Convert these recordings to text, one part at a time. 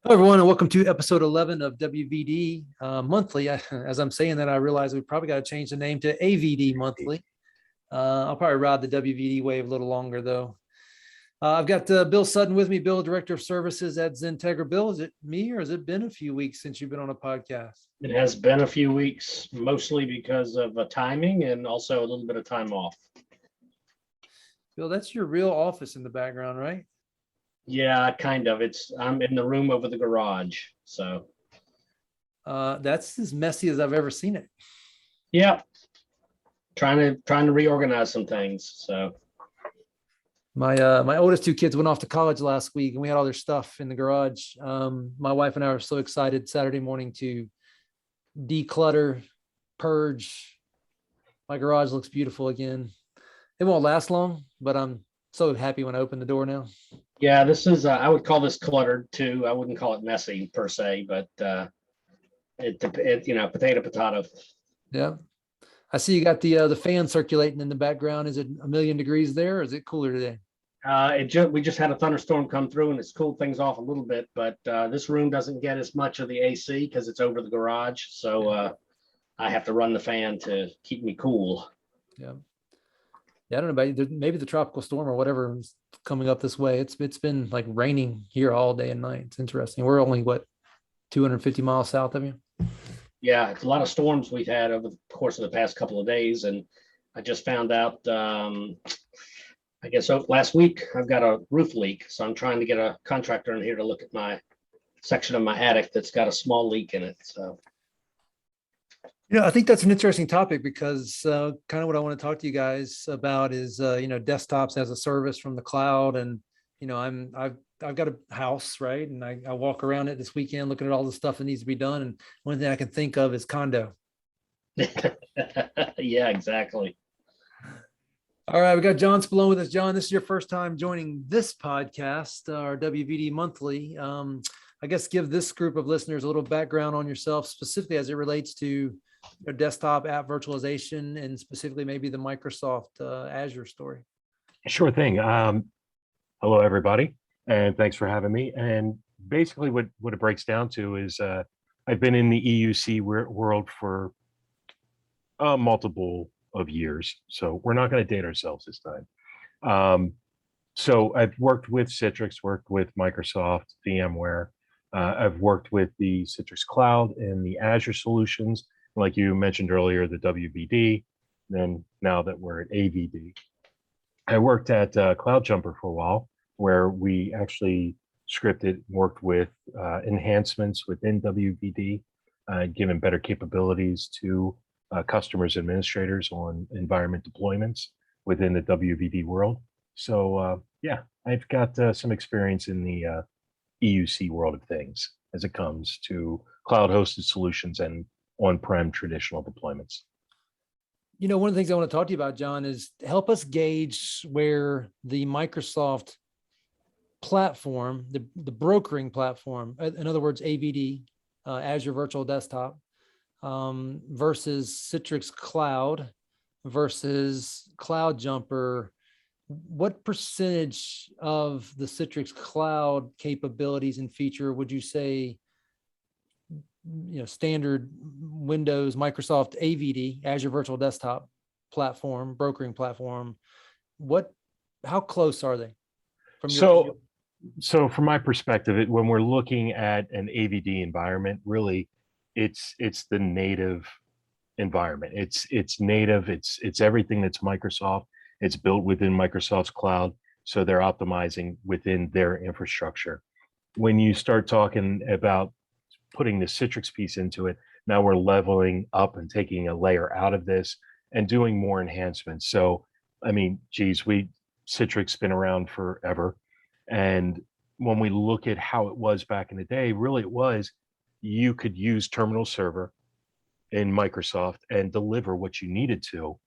Hello, everyone, and welcome to episode 11 of WVD Monthly. As I'm saying that, I realize we probably got to change the name to AVD Monthly. I'll probably ride the WVD wave a little longer, though. I've got Bill Sutton with me, Bill, Director of Services at XenTegra. Bill, is it me or has it been a few weeks since you've been on a podcast? It has been a few weeks, mostly because of timing and also a little bit of time off. Bill, that's your real office in the background, right? Yeah, kind of. I'm in the room over the garage. So That's as messy as I've ever seen it. yeah, trying to reorganize some things. So My oldest two kids went off to college last week, and we had all their stuff in the garage. My wife and I were so excited Saturday morning to declutter, purge. My garage looks beautiful again. It won't last long, but I'm so happy when I open the door now. yeah, this is I would call this cluttered too. I wouldn't call it messy per se, but potato. Yeah. I see you got the fan circulating in the background. Is it a million degrees there, or is it cooler today? We just had a thunderstorm come through and it's cooled things off a little bit, but this room doesn't get as much of the AC because it's over the garage. So I have to run the fan to keep me cool. Yeah. Yeah, I don't know about maybe the tropical storm or whatever is coming up this way. It's been like raining here all day and night. It's interesting. We're only 250 miles south of you. Yeah, it's a lot of storms we've had over the course of the past couple of days, and I just found out. I guess last week I've got a roof leak, so I'm trying to get a contractor in here to look at my section of my attic that's got a small leak in it. So. I think that's an interesting topic because kind of what I want to talk to you guys about is desktops as a service from the cloud, and I've got a house, right, and I walk around it this weekend looking at all the stuff that needs to be done, and one thing I can think of is condo. Yeah, exactly. All right, we got Jon Spallone with us. Jon, this is your first time joining this podcast, our WVD Monthly. I guess give this group of listeners a little background on yourself, specifically as it relates to your desktop app virtualization and specifically maybe the Microsoft Azure story. Sure thing. Hello, everybody, and thanks for having me. And basically what it breaks down to is I've been in the EUC world for multiple of years, so we're not going to date ourselves this time. So I've worked with Citrix, worked with Microsoft, VMware. I've worked with the Citrix Cloud and the Azure solutions, like you mentioned earlier, the WVD. Then now that we're at AVD, I worked at Cloud Jumper for a while, where we actually scripted, worked with enhancements within WVD, given better capabilities to customers, administrators on environment deployments within the WVD world. So yeah, I've got some experience in the EUC world of things as it comes to cloud hosted solutions and on-prem traditional deployments. One of the things I want to talk to you about, Jon, is help us gauge where the Microsoft platform, the brokering platform, in other words, AVD, Azure Virtual Desktop, versus Citrix Cloud versus Cloud Jumper. What percentage of the Citrix Cloud capabilities and feature would you say, standard Windows, Microsoft AVD, Azure Virtual Desktop platform, brokering platform, how close are they? So from my perspective, when we're looking at an AVD environment, really, it's the native environment. It's native. It's everything that's Microsoft. It's built within Microsoft's cloud, so they're optimizing within their infrastructure. When you start talking about putting the Citrix piece into it, now we're leveling up and taking a layer out of this and doing more enhancements. So, I mean, geez, Citrix been around forever. And when we look at how it was back in the day, really it was, you could use terminal server in Microsoft and deliver what you needed to,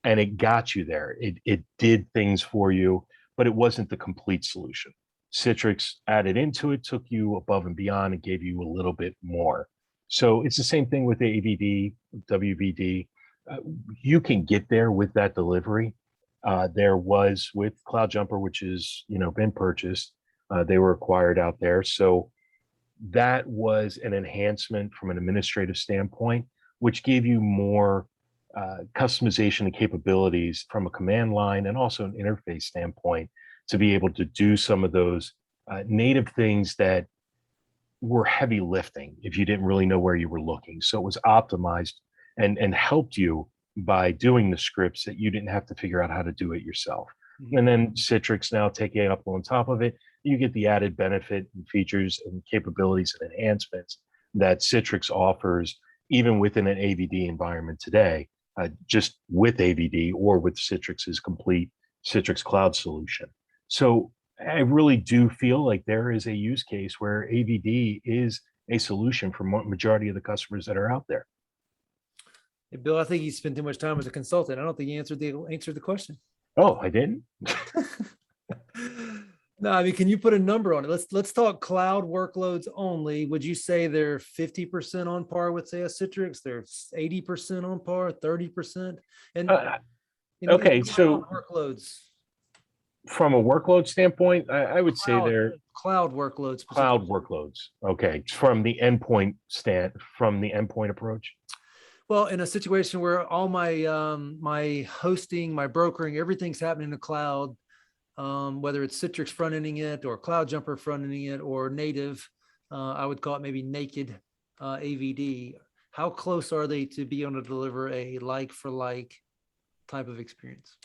and it got you there. It did things for you, but it wasn't the complete solution. Citrix added into it, took you above and beyond, and gave you a little bit more. So it's the same thing with the AVD, WVD. You can get there with that delivery. There was with Cloud Jumper, which is been purchased. They were acquired out there. So that was an enhancement from an administrative standpoint, which gave you more customization and capabilities from a command line and also an interface standpoint to be able to do some of those native things that were heavy lifting if you didn't really know where you were looking. So it was optimized and helped you by doing the scripts that you didn't have to figure out how to do it yourself. And then Citrix now taking it up on top of it, you get the added benefit and features and capabilities and enhancements that Citrix offers even within an AVD environment today, just with AVD or with Citrix's complete Citrix cloud solution. So I really do feel like there is a use case where AVD is a solution for majority of the customers that are out there. Hey, Bill, I think you spent too much time as a consultant. I don't think you answered the question. Oh, I didn't? No, I mean, can you put a number on it? Let's talk cloud workloads only. Would you say they're 50% on par with, say, a Citrix? They're 80% on par, 30%? And okay, in so workloads. From a workload standpoint, I would say they're cloud workloads. cloud workloads. Okay, from the endpoint approach. Well, in a situation where all my my hosting, my brokering, everything's happening in the cloud, whether it's Citrix front-ending it or Cloud Jumper front-ending it or native, I would call it maybe naked AVD. How close are they to be able to deliver a like for like type of experience?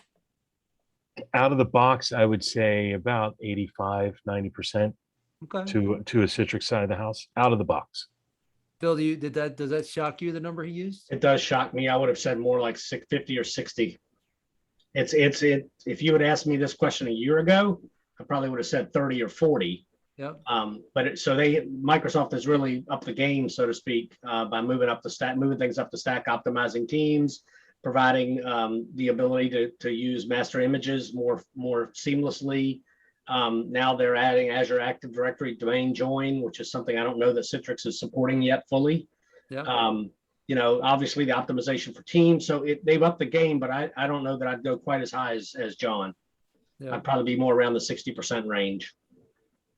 Out of the box, I would say about 85, 90% Okay. to a Citrix side of the house, out of the box. Bill, does that shock you, the number he used? It does shock me. I would have said more like 50 or 60. If you had asked me this question a year ago, I probably would have said 30 or 40. Yeah. Microsoft has really upped the game, so to speak, by moving things up the stack, optimizing teams, providing the ability to use master images more seamlessly. Now they're adding Azure Active Directory domain join, which is something I don't know that Citrix is supporting yet fully. Yeah. Obviously the optimization for teams. So they've upped the game, but I don't know that I'd go quite as high as John. Yeah. I'd probably be more around the 60% range.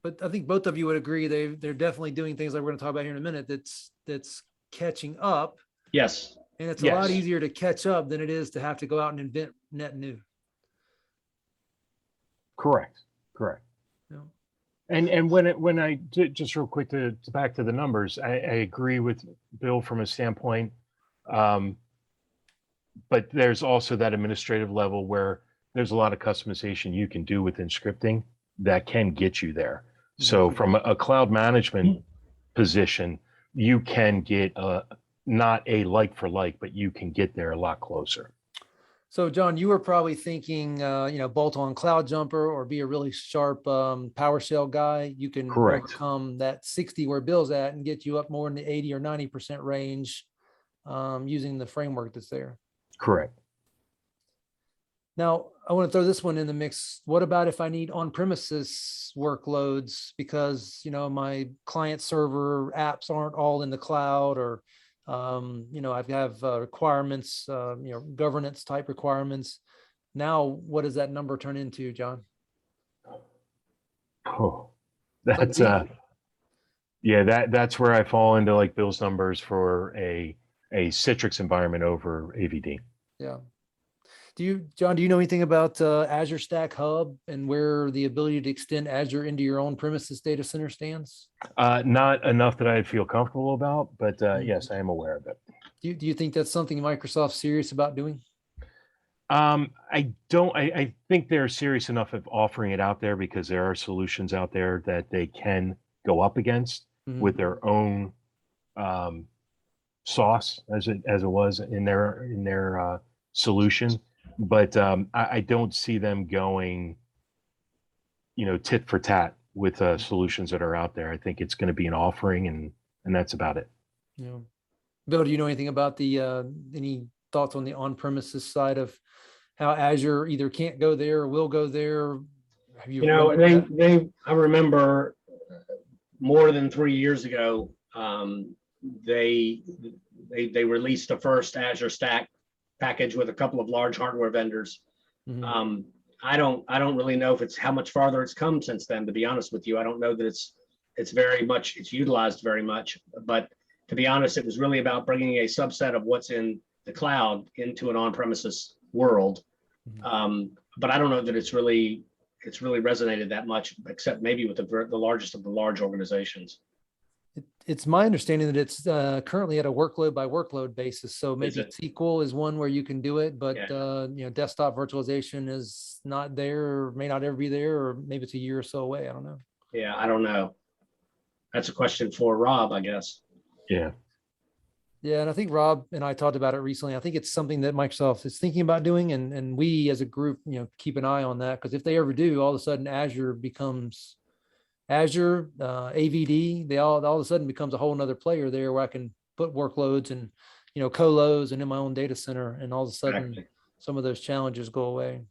But I think both of you would agree they're definitely doing things like we're going to talk about here in a minute that's catching up. Yes. And it's a lot easier to catch up than it is to have to go out and invent net new. Correct. Yeah. And when I just real quick to back to the numbers, I agree with Bill from a standpoint, but there's also that administrative level where there's a lot of customization you can do within scripting that can get you there. So from a cloud management position, you can get not a like for like, but you can get there a lot closer. So John, you were probably thinking, bolt on Cloud Jumper or be a really sharp PowerShell guy. You can overcome that 60 where Bill's at and get you up more in the 80 or 90% range using the framework that's there. Correct. Now, I want to throw this one in the mix. What about if I need on-premises workloads because, my client server apps aren't all in the cloud or I have requirements, governance type requirements. Now, what does that number turn into, John? Oh, that's that's where I fall into like Bill's numbers for a Citrix environment over AVD. Yeah. John, do you know anything about Azure Stack Hub and where the ability to extend Azure into your own premises data center stands? Not enough that I feel comfortable about, but yes, I am aware of it. Do you think that's something Microsoft's serious about doing? I don't. I think they're serious enough of offering it out there because there are solutions out there that they can go up against with their own sauce, as it was in their solution. But I don't see them going, tit for tat with solutions that are out there. I think it's going to be an offering, and that's about it. Yeah. Bill, do you know anything about any thoughts on the on-premises side of how Azure either can't go there or will go there? I remember more than 3 years ago, they released the first Azure Stack package with a couple of large hardware vendors. I don't really know if it's how much farther it's come since then, to be honest with you. I don't know that it's it's utilized very much. But to be honest, it was really about bringing a subset of what's in the cloud into an on-premises world. But I don't know that it's really resonated that much, except maybe with the largest of the large organizations. It's my understanding that it's currently at a workload by workload basis. So maybe SQL is one where you can do it, but desktop virtualization is not there, or may not ever be there, or maybe it's a year or so away. I don't know. Yeah, I don't know. That's a question for Rob, I guess. Yeah. Yeah, and I think Rob and I talked about it recently. I think it's something that Microsoft is thinking about doing, and we as a group, keep an eye on that, because if they ever do, all of a sudden Azure becomes Azure, AVD. They all of a sudden becomes a whole nother player there, where I can put workloads and colos and in my own data center, and all of a sudden some of those challenges go away.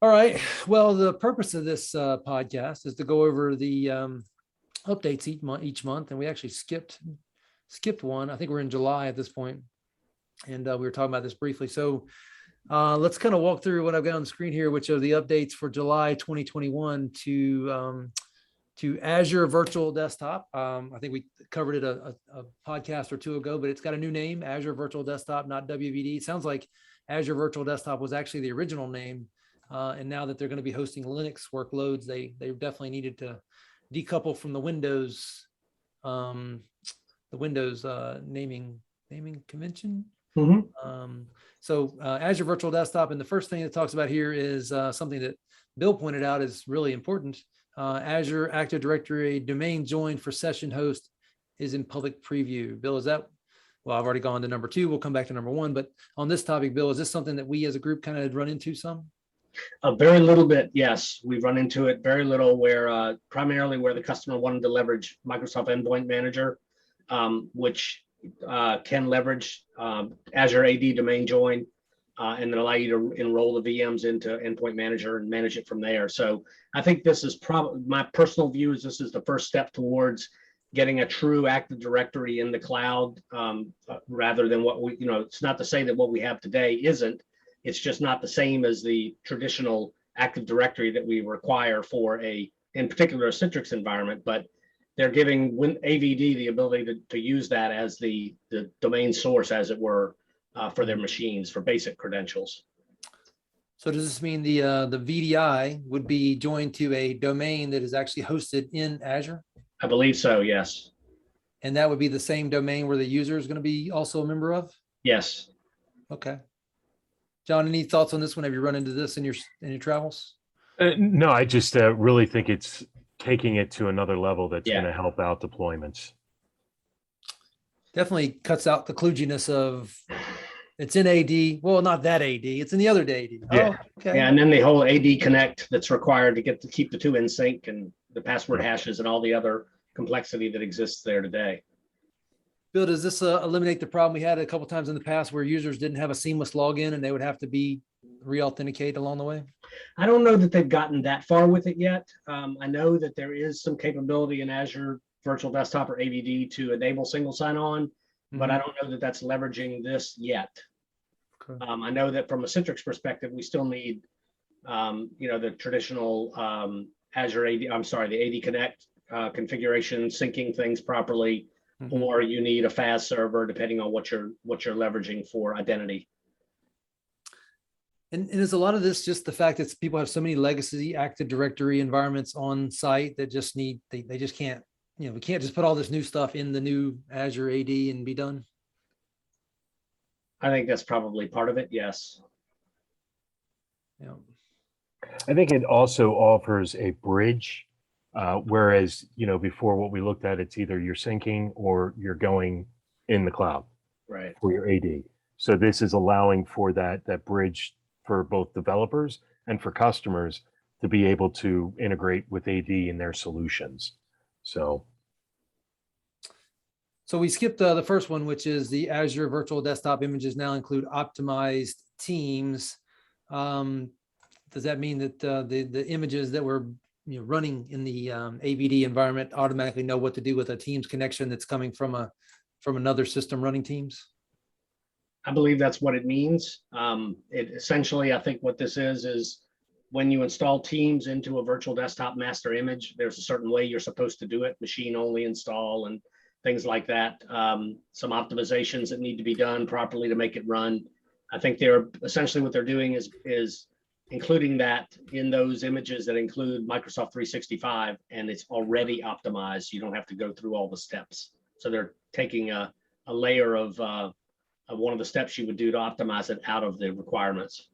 All right. Well, the purpose of this podcast is to go over the updates each month, and we actually skipped one. I think we're in July at this point, and we were talking about this briefly. So let's kind of walk through what I've got on the screen here, which are the updates for July 2021 to Azure Virtual Desktop. I think we covered it a podcast or two ago, but it's got a new name, Azure Virtual Desktop, not WVD. It sounds like Azure Virtual Desktop was actually the original name, and now that they're going to be hosting Linux workloads, they definitely needed to decouple from the Windows naming convention. So Azure Virtual Desktop, and the first thing it talks about here is something that Bill pointed out is really important. Azure Active Directory domain join for session host is in public preview. Bill, is that, well, I've already gone to number 2. We'll come back to number 1, but on this topic, Bill, is this something that we as a group kind of run into some? A very little bit, yes. We've run into it very little, where primarily where the customer wanted to leverage Microsoft Endpoint Manager, which can leverage Azure AD domain join, and then allow you to enroll the VMs into Endpoint Manager and manage it from there. So I think this is probably, my personal view is this is the first step towards getting a true Active Directory in the cloud, rather than what we, it's not to say that what we have today isn't. It's just not the same as the traditional Active Directory that we require for in particular, a Citrix environment, but they're giving AVD the ability to use that as the domain source, as it were, for their machines for basic credentials. So does this mean the VDI would be joined to a domain that is actually hosted in Azure? I believe so, yes. And that would be the same domain where the user is going to be also a member of? Yes. Okay. John, any thoughts on this one? Have you run into this in your travels? No, I just really think it's taking it to another level that's going to help out deployments. Definitely cuts out the kludginess of it's in AD. Well, not that AD. It's in the other AD. Yeah. Oh, okay. Yeah, and then the whole AD connect that's required to keep the two in sync, and the password hashes and all the other complexity that exists there today. Bill, does this eliminate the problem we had a couple times in the past where users didn't have a seamless login and they would have to be re-authenticate along the way? I don't know that they've gotten that far with it yet. I know that there is some capability in Azure Virtual Desktop or AVD to enable single sign-on, but I don't know that that's leveraging this yet. Okay. I know that from a Citrix perspective, we still need, the traditional Azure AD, the AD Connect configuration, syncing things properly, or you need a FAS server, depending on what you're leveraging for identity. And is a lot of this just the fact that people have so many legacy Active Directory environments on site that just they just can't, we can't just put all this new stuff in the new Azure AD and be done? I think that's probably part of it, yes. Yeah. I think it also offers a bridge, whereas, before what we looked at, it's either you're syncing or you're going in the cloud, right, for your AD. So this is allowing for that bridge for both developers and for customers to be able to integrate with AD in their solutions. So we skipped the first one, which is the Azure Virtual Desktop images now include optimized teams. Does that mean that the images that were running in the AVD environment automatically know what to do with a Teams connection that's coming from another system running Teams? I believe that's what it means. It essentially, I think what this is when you install Teams into a virtual desktop master image, there's a certain way you're supposed to do it, machine only install and things like that. Some optimizations that need to be done properly to make it run. I think they're essentially what they're doing is including that in those images that include Microsoft 365, and it's already optimized. You don't have to go through all the steps. So they're taking a layer of one of the steps you would do to optimize it out of the requirements.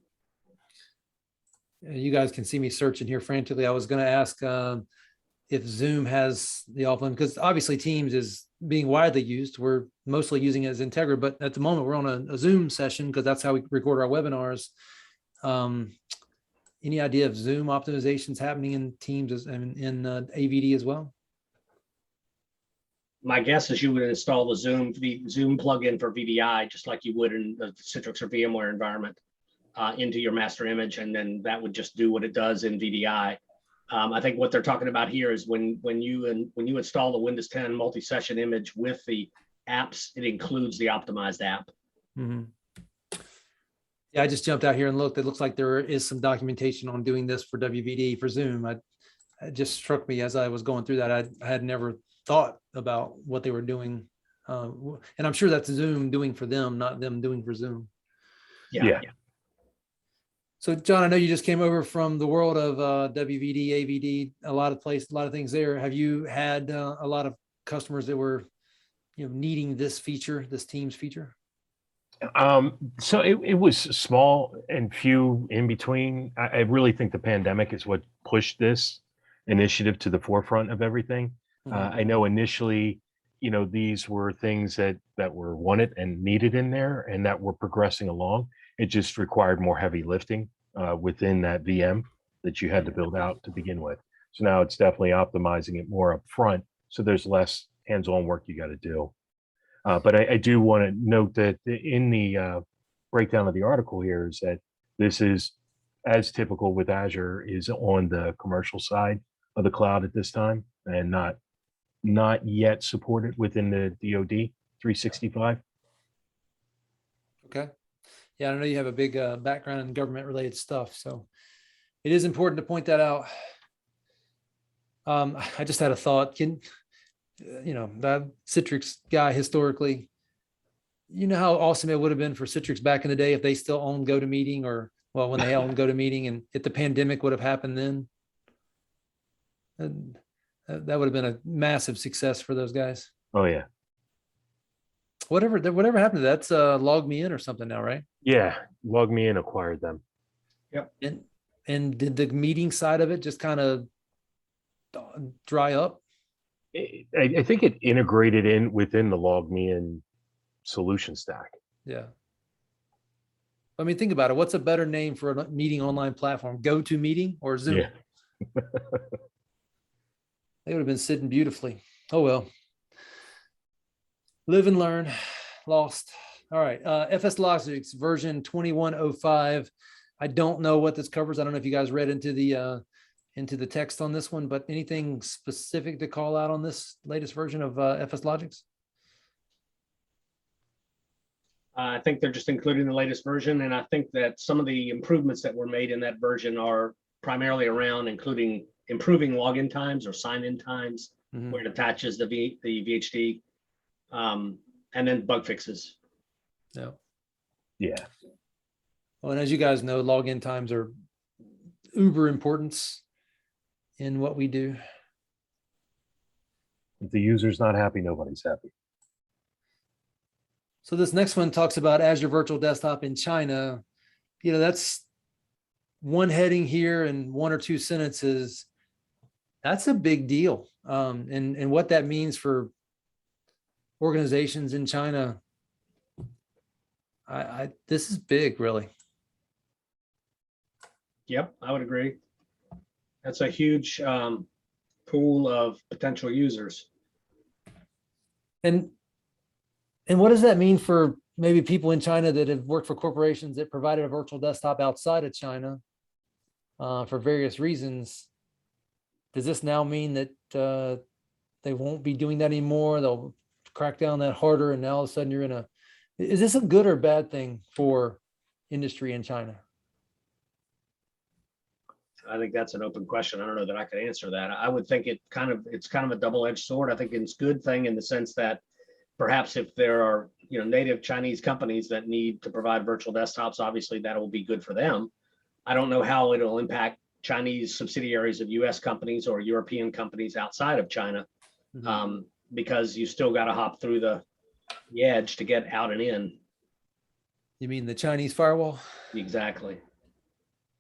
You guys can see me searching here frantically. I was going to ask if Zoom has the offline, because obviously Teams is being widely used. We're mostly using it as XenTegra, but at the moment we're on a Zoom session because that's how we record our webinars. Any idea of Zoom optimizations happening in Teams and in AVD as well? My guess is you would install the Zoom plugin for VDI, just like you would in the Citrix or VMware environment, into your master image, and then that would just do what it does in VDI. I think what they're talking about here is when you install the Windows 10 multi-session image with the apps, it includes the optimized app. Mm-hmm. Yeah, I just jumped out here and looked. It looks like there is some documentation on doing this for WVD for Zoom. It just struck me as I was going through that. I had never thought about what they were doing, and I'm sure that's Zoom doing for them, not them doing for Zoom. Yeah. So, John, I know you just came over from the world of WVD, AVD, a lot of things there. Have you had a lot of customers that were, needing this feature, this Teams feature? So it was small and few in between. I really think the pandemic is what pushed this initiative to the forefront of everything. I know initially, these were things that were wanted and needed in there and that were progressing along. It just required more heavy lifting within that VM that you had to build out to begin with. So now it's definitely optimizing it more up front. So there's less hands-on work you got to do. But I do want to note that in the breakdown of the article here is that this is, as typical with Azure, is on the commercial side of the cloud at this time and not yet supported within the DoD 365. Okay. Yeah, I know you have a big background in government related stuff, so it is important to point that out. I just had a thought. That Citrix guy historically, how awesome it would have been for Citrix back in the day if they still owned GoToMeeting, or when they owned GoToMeeting, and if the pandemic would have happened then, and that would have been a massive success for those guys. Oh yeah. Whatever happened to that? That's LogMeIn or something now, right? Yeah, LogMeIn acquired them. Yep. And did the meeting side of it just kind of dry up? I think it integrated in within the LogMeIn solution stack. Yeah. I mean, think about it. What's a better name for a meeting online platform? GoToMeeting or Zoom? Yeah. They would have been sitting beautifully. Oh, well. Live and learn. Lost. All right. FSLogix version 2105. I don't know what this covers. I don't know if you guys read into the text on this one, but anything specific to call out on this latest version of FSLogix? I think they're just including the latest version, and I think that some of the improvements that were made in that version are primarily around improving login times or sign-in times, where it attaches the VHD, and then bug fixes. Yeah. Yeah. Well, and as you guys know, login times are uber importance in what we do. If the user's not happy, nobody's happy. So this next one talks about Azure Virtual Desktop in China. That's one heading here and one or two sentences. That's a big deal. And what that means for organizations in China. This is big, really. Yep, I would agree. That's a huge pool of potential users. And what does that mean for maybe people in China that have worked for corporations that provided a virtual desktop outside of China for various reasons? Does this now mean that they won't be doing that anymore? They'll crack down that harder, and now all of a sudden you're in is this a good or bad thing for industry in China? I think that's an open question. I don't know that I could answer that. I would think it's kind of a double-edged sword. I think it's a good thing in the sense that perhaps if there are, native Chinese companies that need to provide virtual desktops, obviously that will be good for them. I don't know how it'll impact Chinese subsidiaries of US companies or European companies outside of China, because you still got to hop through the edge to get out and in. You mean the Chinese firewall? Exactly.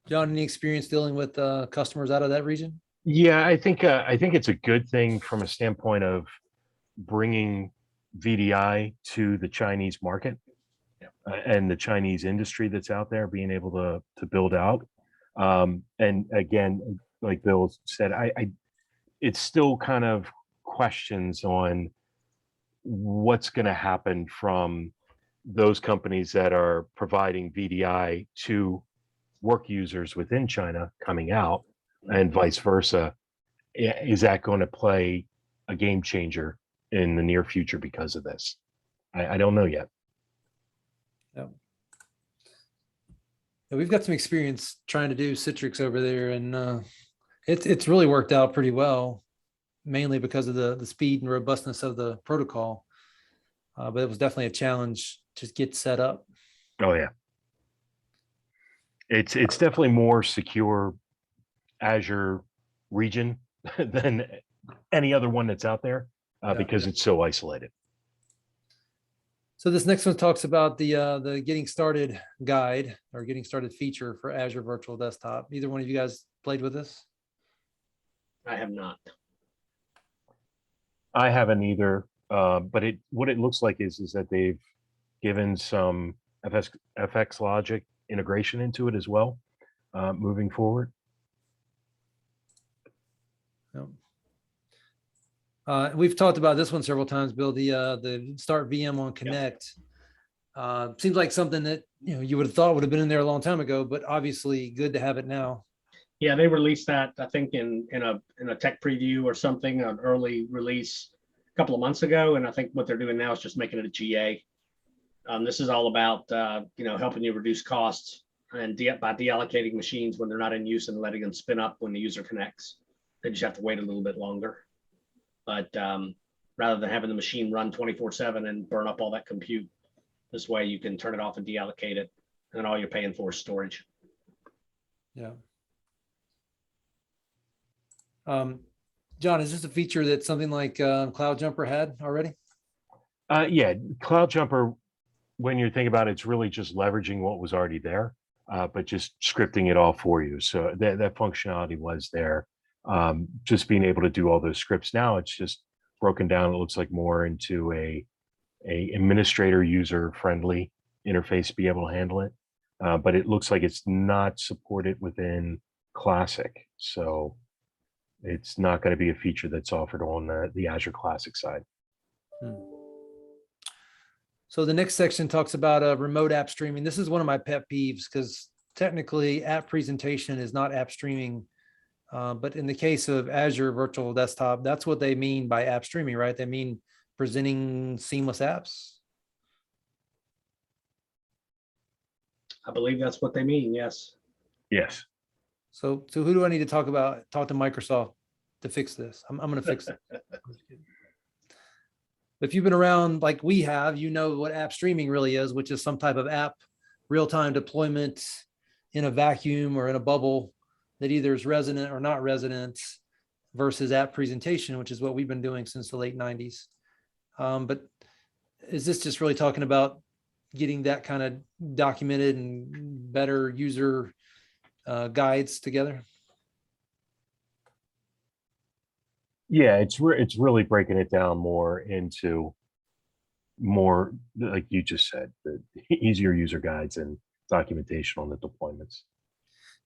John, any experience dealing with customers out of that region? Yeah, I think it's a good thing from a standpoint of bringing VDI to the Chinese market and the Chinese industry that's out there, being able to build out. And again, like Bill said, it's still kind of questions on what's going to happen from those companies that are providing VDI to work users within China coming out, and vice versa. Is that going to play a game changer in the near future because of this? I don't know yet. Yeah. We've got some experience trying to do Citrix over there, and it's really worked out pretty well, mainly because of the speed and robustness of the protocol. But it was definitely a challenge to get set up. Oh yeah. It's definitely more secure Azure region than any other one that's out there, because it's so isolated. So this next one talks about the getting started guide or getting started feature for Azure Virtual Desktop. Either one of you guys played with this? I have not. I haven't either, but what it looks like is that they've given some FX logic integration into it as well, moving forward. We've talked about this one several times, Bill. The Start VM on Connect seems like something that you would have thought would have been in there a long time ago, but obviously good to have it now. Yeah, they released that, I think, in a tech preview or something, an early release a couple of months ago, and I think what they're doing now is just making it a GA. This is all about helping you reduce costs and by deallocating machines when they're not in use and letting them spin up when the user connects. They just have to wait a little bit longer. But rather than having the machine run 24/7 and burn up all that compute, this way you can turn it off and deallocate it, and then all you're paying for is storage. Yeah. John, is this a feature that something like CloudJumper had already? Yeah, CloudJumper, when you think about it, it's really just leveraging what was already there, but just scripting it all for you. So that functionality was there. Just being able to do all those scripts now, it's just broken down. It looks like more into a administrator user friendly interface to be able to handle it. But it looks like it's not supported within Classic. So it's not going to be a feature that's offered on the Azure Classic side. So the next section talks about remote app streaming. This is one of my pet peeves because technically app presentation is not app streaming. But in the case of Azure Virtual Desktop, that's what they mean by app streaming, right? They mean presenting seamless apps. I believe that's what they mean. Yes. Yes. So who do I need to talk to Microsoft to fix this? I'm going to fix it. If you've been around like we have, you know what app streaming really is, which is some type of app real-time deployment in a vacuum or in a bubble that either is resident or not resident versus app presentation, which is what we've been doing since the late 90s. But is this just really talking about getting that kind of documented and better user guides together? Yeah, it's really breaking it down more into more, like you just said, the easier user guides and documentation on the deployments.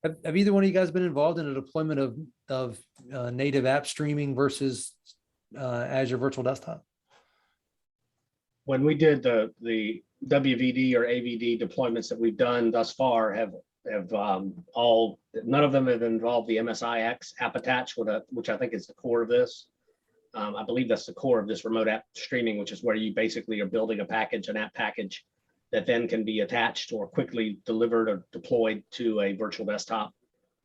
Have either one of you guys been involved in a deployment of native app streaming versus Azure Virtual Desktop? When we did the WVD or AVD deployments that we've done thus far have all, none of them have involved the MSIX app attach, which I think is the core of this. I believe that's the core of this remote app streaming, which is where you basically are building a package, an app package that then can be attached or quickly delivered or deployed to a virtual desktop.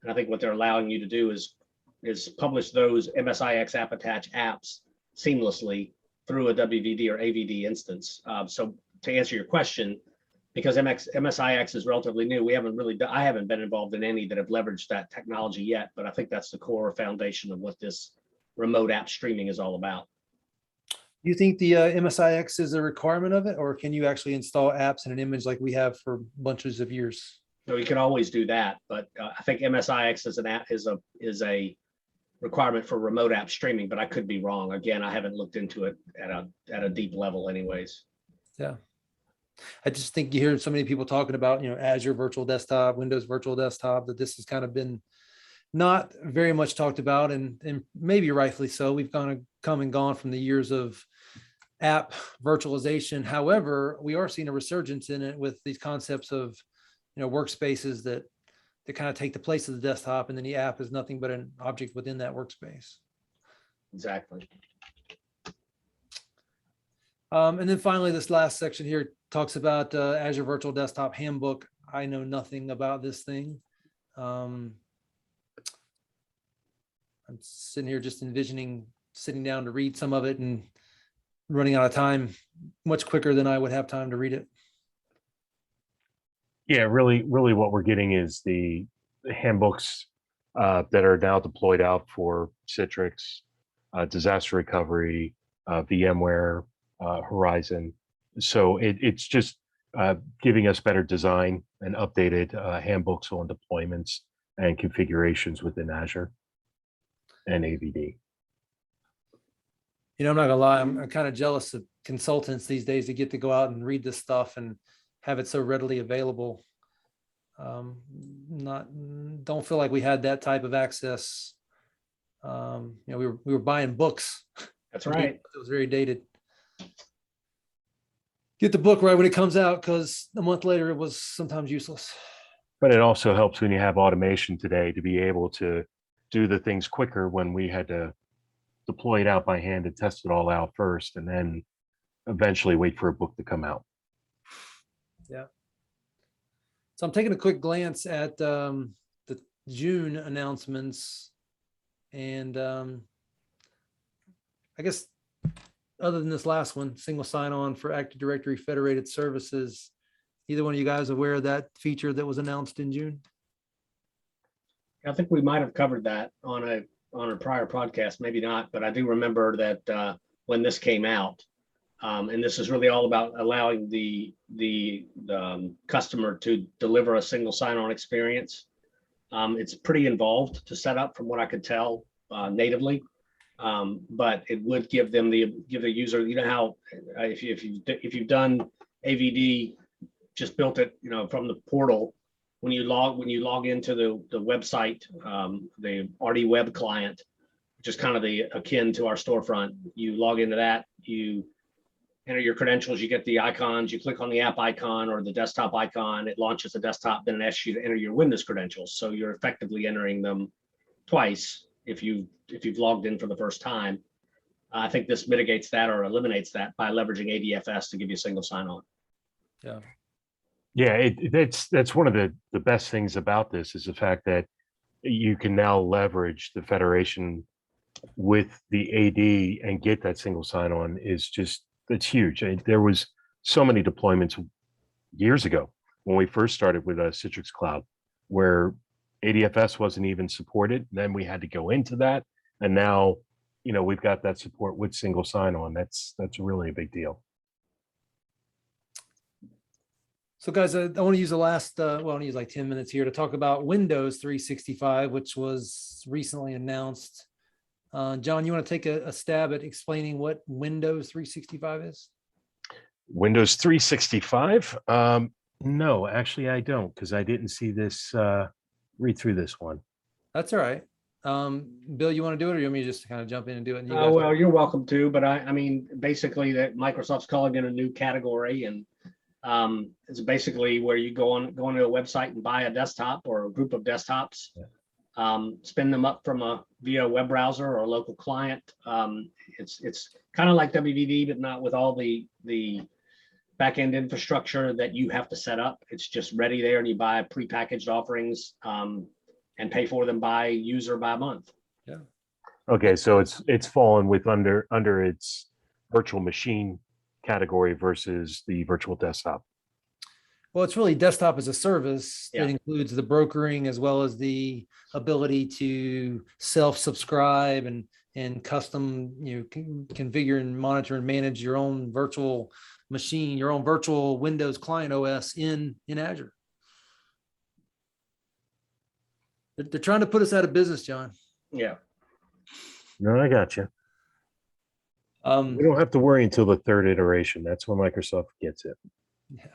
And I think what they're allowing you to do is publish those MSIX app attach apps seamlessly through a WVD or AVD instance. So to answer your question, because MSIX is relatively new, I haven't been involved in any that have leveraged that technology yet, but I think that's the core foundation of what this remote app streaming is all about. Do you think the MSIX is a requirement of it, or can you actually install apps in an image like we have for bunches of years? So you can always do that, but I think MSIX as an app is a requirement for remote app streaming, but I could be wrong. Again, I haven't looked into it at a deep level anyways. Yeah. I just think you hear so many people talking about, Azure Virtual Desktop, Windows Virtual Desktop, that this has kind of been not very much talked about, and maybe rightfully so. We've come and gone from the years of app virtualization. However, we are seeing a resurgence in it with these concepts of, workspaces that kind of take the place of the desktop, and then the app is nothing but an object within that workspace. Exactly. And then finally, this last section here talks about Azure Virtual Desktop Handbook. I know nothing about this thing. I'm sitting here just envisioning sitting down to read some of it and running out of time much quicker than I would have time to read it. Yeah, really what we're getting is the handbooks that are now deployed out for Citrix, disaster recovery, VMware, Horizon. So it's just giving us better design and updated handbooks on deployments and configurations within Azure and AVD. I'm not gonna lie, I'm kind of jealous of consultants these days that get to go out and read this stuff and have it so readily available. Don't feel like we had that type of access. We were buying books. That's right. It was very dated. Get the book right when it comes out, because a month later it was sometimes useless. But it also helps when you have automation today to be able to do the things quicker when we had to deploy it out by hand and test it all out first, and then eventually wait for a book to come out. Yeah. So I'm taking a quick glance at the June announcements, and I guess other than this last one, single sign-on for Active Directory federated services, either one of you guys aware of that feature that was announced in June? I think we might have covered that on a prior podcast, maybe not, but I do remember that when this came out, and this is really all about allowing the customer to deliver a single sign-on experience. It's pretty involved to set up, from what I could tell, natively, but it would give the user, how if you've done AVD, just built it, from the portal. When you log into the website, the RD web client, which is kind of akin to our storefront, you log into that, you enter your credentials, you get the icons, you click on the app icon or the desktop icon, it launches the desktop, then it asks you to enter your Windows credentials. So you're effectively entering them twice if you've logged in for the first time. I think this mitigates that or eliminates that by leveraging ADFS to give you a single sign-on. Yeah. Yeah, that's one of the best things about this is the fact that you can now leverage the federation with the AD and get that single sign-on. It's huge. There was so many deployments years ago when we first started with Citrix Cloud, where ADFS wasn't even supported. Then we had to go into that, and now we've got that support with single sign-on. That's really a big deal. So guys, I want to use the last, I want to use like 10 minutes here to talk about Windows 365, which was recently announced. John, you want to take a stab at explaining what Windows 365 is? Windows 365? No, actually I don't, because I didn't see this, read through this one. That's all right. Bill, you want to do it, or you want me to just kind of jump in and do it? And Well, you're welcome to, but I mean, basically that Microsoft's calling it a new category, and it's basically where you go into a website and buy a desktop or a group of desktops, spin them up via a web browser or a local client. It's kind of like WVD, but not with all the backend infrastructure that you have to set up. It's just ready there, and you buy prepackaged offerings. and pay for them by user by month. Okay, so it's fallen with under its virtual machine category versus the virtual desktop. Well, it's really desktop as a service Yeah. that includes the brokering as well as the ability to self-subscribe and custom, configure and monitor and manage your own virtual machine, your own virtual Windows client OS in Azure. They're trying to put us out of business, John. Yeah. No, I got you. We don't have to worry until the third iteration. That's when Microsoft gets it. Yeah.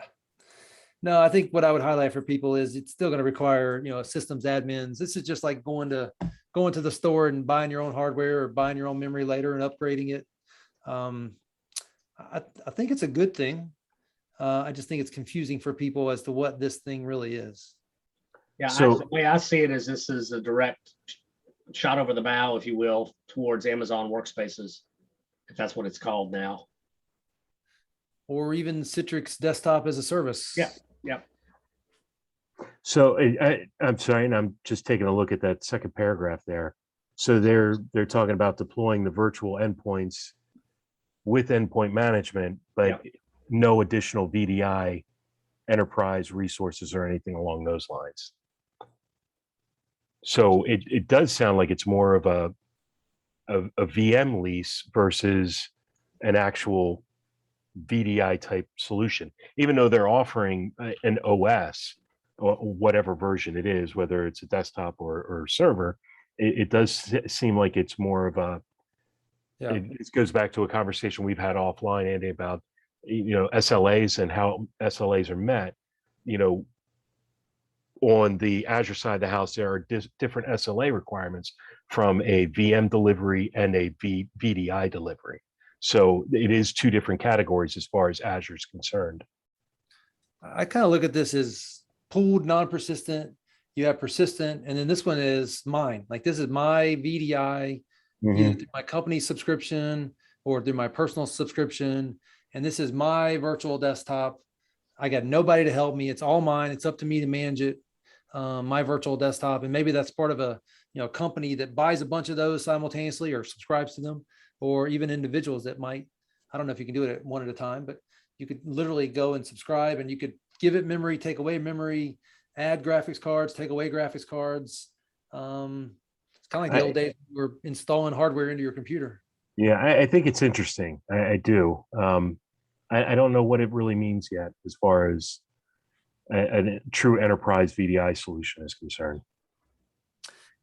No, I think what I would highlight for people is it's still going to require, systems admins. This is just like going to the store and buying your own hardware or buying your own memory later and upgrading it. I think it's a good thing. I just think it's confusing for people as to what this thing really is. Yeah. So- The way I see it is this is a direct shot over the bow, if you will, towards Amazon Workspaces, if that's what it's called now. Or even Citrix desktop as a service. Yeah. Yeah. So I'm sorry, and I'm just taking a look at that second paragraph there. So they're talking about deploying the virtual endpoints with endpoint management, but no additional VDI enterprise resources or anything along those lines. So it does sound like it's more of a VM lease versus an actual VDI type solution, even though they're offering an OS or whatever version it is, whether it's a desktop or server. It does seem like it's more of a, it goes back to a conversation we've had offline, Andy, about, SLAs and how SLAs are met. On the Azure side of the house, there are different SLA requirements from a VM delivery and a VDI delivery. So it is two different categories as far as Azure is concerned. I kind of look at this as pooled, non-persistent. You have persistent, and then this one is mine. Like this is my VDI, either through my company subscription or through my personal subscription. And this is my virtual desktop. I got nobody to help me. It's all mine. It's up to me to manage it. My virtual desktop. And maybe that's part of a company that buys a bunch of those simultaneously or subscribes to them, or even individuals that might, I don't know if you can do it at one at a time, but you could literally go and subscribe and you could give it memory, take away memory, add graphics cards, take away graphics cards. It's kind of like the old days we were installing hardware into your computer. Yeah, I think it's interesting. I do. I don't know what it really means yet as far as a true enterprise VDI solution is concerned.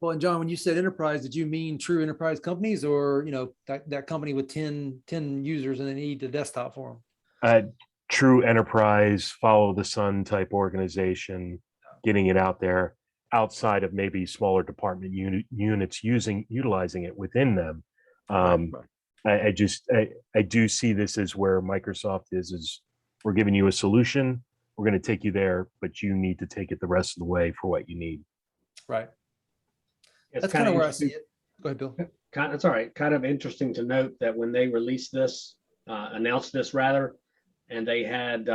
Well, and John, when you said enterprise, did you mean true enterprise companies or, that company with 10 users and they need the desktop for them? True enterprise, follow the sun type organization, getting it out there outside of maybe smaller department units utilizing it within them. I do see this as where Microsoft is we're giving you a solution. We're going to take you there, but you need to take it the rest of the way for what you need. Right. It's That's kind of where I see it. Go ahead, Bill. It's all right. Kind of interesting to note that when they released this, announced this rather, and they had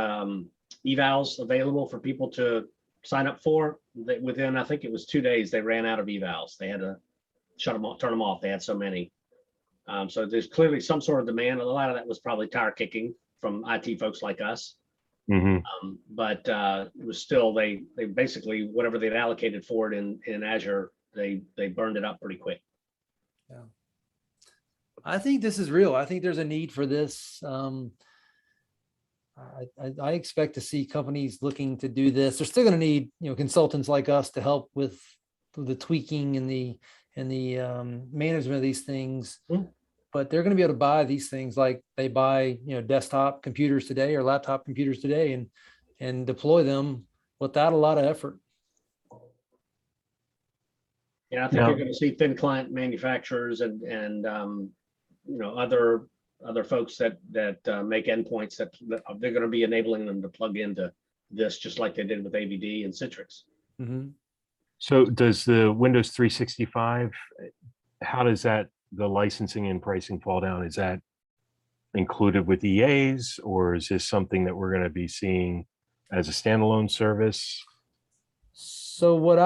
evals available for people to sign up for, that within, I think it was 2 days, they ran out of evals. They had to shut them off, turn them off. They had so many. So there's clearly some sort of demand. A lot of that was probably tire kicking from IT folks like us. But it was still, they basically, whatever they'd allocated for it in Azure, they burned it up pretty quick. Yeah. I think this is real. I think there's a need for this. I expect to see companies looking to do this. They're still going to need, consultants like us to help with the tweaking and the management of these things. But they're going to be able to buy these things like they buy, desktop computers today or laptop computers today and deploy them without a lot of effort. Yeah, I think you're going to see thin client manufacturers and other folks that make endpoints that they're going to be enabling them to plug into this, just like they did with AVD and Citrix. So does the Windows 365, how does the licensing and pricing fall down? Is that included with EAs, or is this something that we're going to be seeing as a standalone service? So what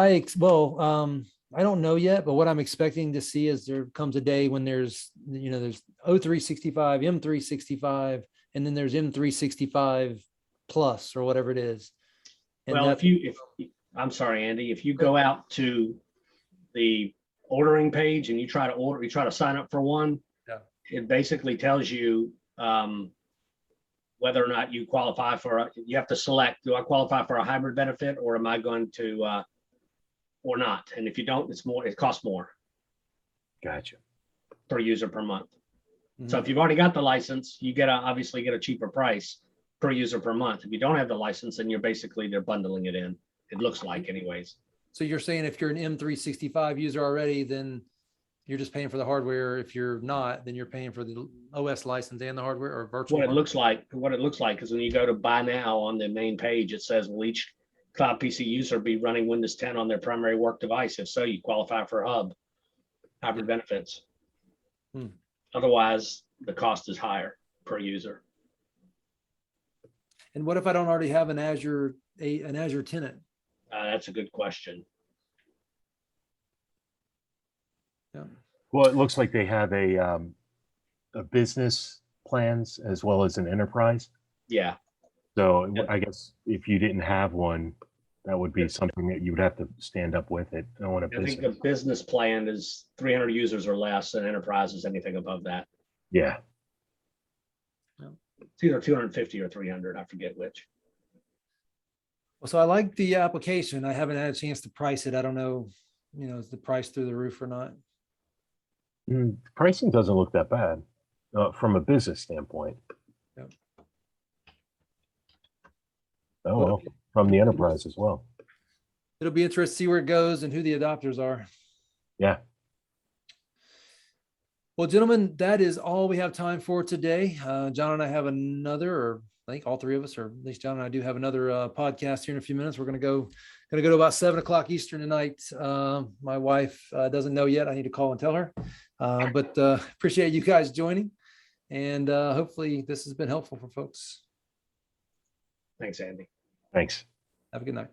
I don't know yet, but what I'm expecting to see is there comes a day when there's, there's O365, M365, and then there's M365 plus or whatever it is. And Well, that's, I'm sorry, Andy, if you go out to the ordering page and you try to sign up for one, Yeah. it basically tells you whether or not you qualify for, you have to select, do I qualify for a hybrid benefit or am I going to, or not? And if you don't, it costs more Gotcha. per user per month. So Mhm. if you've already got the license, you obviously get a cheaper price per user per month. If you don't have the license, then they're bundling it in. It looks like anyways. So you're saying if you're an M365 user already, then you're just paying for the hardware. If you're not, then you're paying for the OS license and the hardware or virtual. What it looks like is when you go to buy now on the main page, it says, will each cloud PC user be running Windows 10 on their primary work device? If so, you qualify for hybrid benefits. Hmm. Otherwise, the cost is higher per user. And what if I don't already have an Azure tenant? That's a good question. Yeah. Well, it looks like they have a business plans as well as an enterprise. Yeah. So Yep. I guess if you didn't have one, that would be something that you would have to stand up with it. I want a I think the business. business plan is 300 users or less, and enterprise is anything above that. Yeah. It's either 250 or 300. I forget which. Well, so I like the application. I haven't had a chance to price it. I don't know, is the price through the roof or not? Pricing doesn't look that bad from a business standpoint. Yep. Oh, Well, well, from the enterprise as well. It'll be interesting to see where it goes and who the adopters are. Yeah. Well, gentlemen, that is all we have time for today. John and I have another, or I think all three of us, or at least John and I do have another podcast here in a few minutes. We're going to go to about 7:00 Eastern tonight. My wife doesn't know yet. I need to call and tell her, but appreciate you guys joining. And hopefully this has been helpful for folks. Thanks, Andy. Thanks. Have a good night.